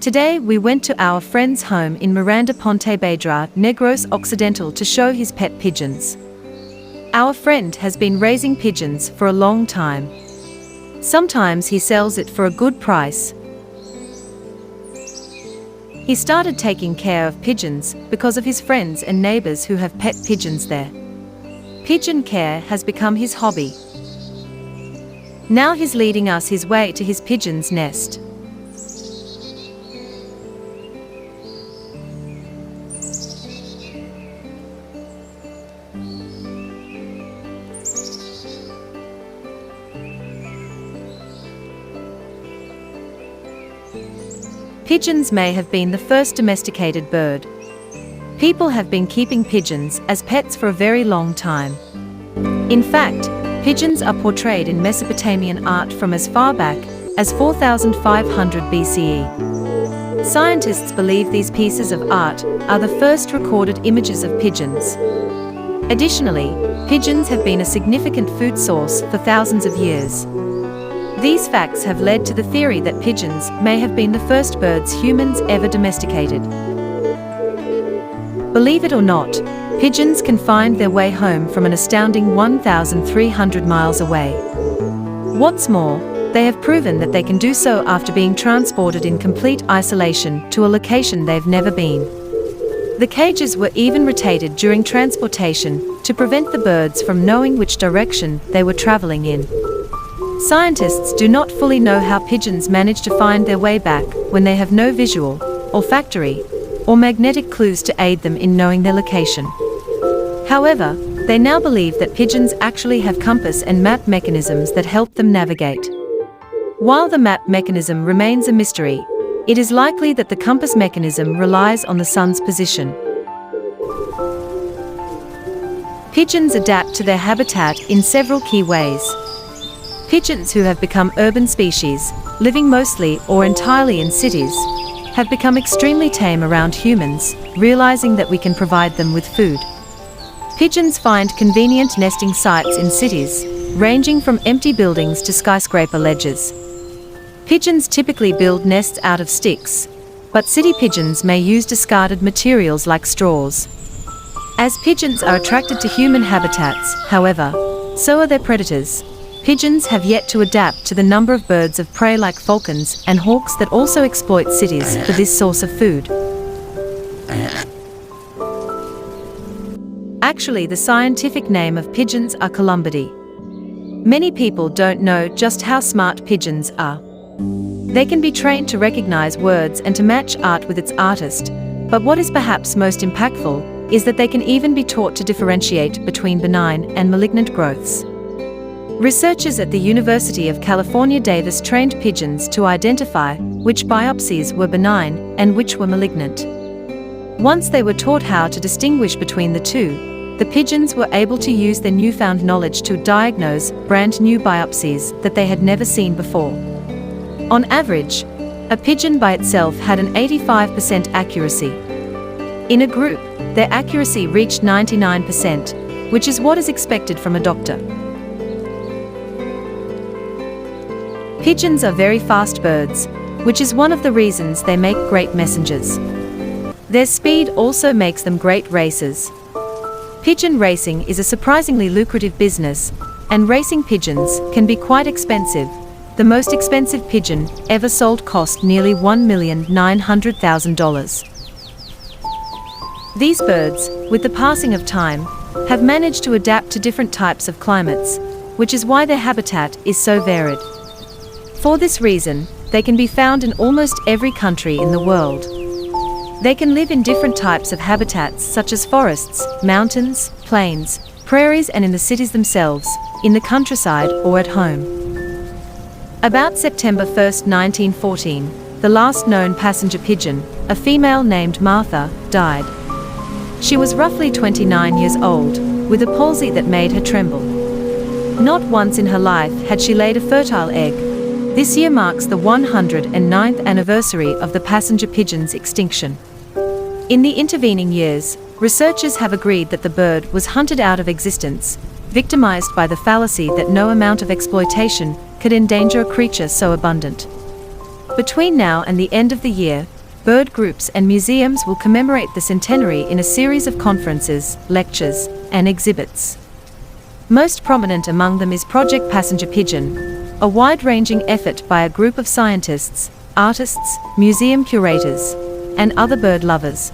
Today we went to our friend's home in Miranda Pontevedra, Negros Occidental to show his pet pigeons. Our friend has been raising pigeons for a long time. Sometimes he sells it for a good price. He started taking care of pigeons because of his friends and neighbors who have pet pigeons there. Pigeon care has become his hobby. Now he's leading us his way to his pigeon's nest. Pigeons may have been the first domesticated bird. People have been keeping pigeons as pets for a very long time. In fact, pigeons are portrayed in Mesopotamian art from as far back as 4500 BCE. Scientists believe these pieces of art are the first recorded images of pigeons. Additionally, pigeons have been a significant food source for thousands of years. These facts have led to the theory that pigeons may have been the first birds humans ever domesticated. Believe it or not, pigeons can find their way home from an astounding 1,300 miles away. What's more, they have proven that they can do so after being transported in complete isolation to a location they've never been. The cages were even rotated during transportation to prevent the birds from knowing which direction they were traveling in. Scientists do not fully know how pigeons manage to find their way back when they have no visual, olfactory, or magnetic clues to aid them in knowing their location. However, they now believe that pigeons actually have compass and map mechanisms that help them navigate. While the map mechanism remains a mystery, it is likely that the compass mechanism relies on the sun's position. Pigeons adapt to their habitat in several key ways. Pigeons who have become urban species, living mostly or entirely in cities, have become extremely tame around humans, realizing that we can provide them with food. Pigeons find convenient nesting sites in cities, ranging from empty buildings to skyscraper ledges. Pigeons typically build nests out of sticks, but city pigeons may use discarded materials like straws. As pigeons are attracted to human habitats, however, so are their predators. Pigeons have yet to adapt to the number of birds of prey like falcons and hawks that also exploit cities for this source of food. Actually, the scientific name of pigeons are columbidae. Many people don't know just how smart pigeons are. They can be trained to recognize words and to match art with its artist, but what is perhaps most impactful is that they can even be taught to differentiate between benign and malignant growths. Researchers at the University of California, Davis trained pigeons to identify which biopsies were benign and which were malignant. Once they were taught how to distinguish between the two, the pigeons were able to use their newfound knowledge to diagnose brand new biopsies that they had never seen before. On average, a pigeon by itself had an 85% accuracy. In a group, their accuracy reached 99%, which is what is expected from a doctor. Pigeons are very fast birds, which is one of the reasons they make great messengers. Their speed also makes them great racers. Pigeon racing is a surprisingly lucrative business, and racing pigeons can be quite expensive. The most expensive pigeon ever sold cost nearly $1,900,000. These birds, with the passing of time, have managed to adapt to different types of climates, which is why their habitat is so varied. For this reason, they can be found in almost every country in the world. They can live in different types of habitats such as forests, mountains, plains, prairies, and in the cities themselves, in the countryside or at home. About September 1, 1914, the last known passenger pigeon, a female named Martha, died. She was roughly 29 years old, with a palsy that made her tremble. Not once in her life had she laid a fertile egg. This year marks the 109th anniversary of the passenger pigeon's extinction. In the intervening years, researchers have agreed that the bird was hunted out of existence, victimized by the fallacy that no amount of exploitation could endanger a creature so abundant. Between now and the end of the year, bird groups and museums will commemorate the centenary in a series of conferences, lectures, and exhibits. Most prominent among them is Project Passenger Pigeon, a wide-ranging effort by a group of scientists, artists, museum curators, and other bird lovers.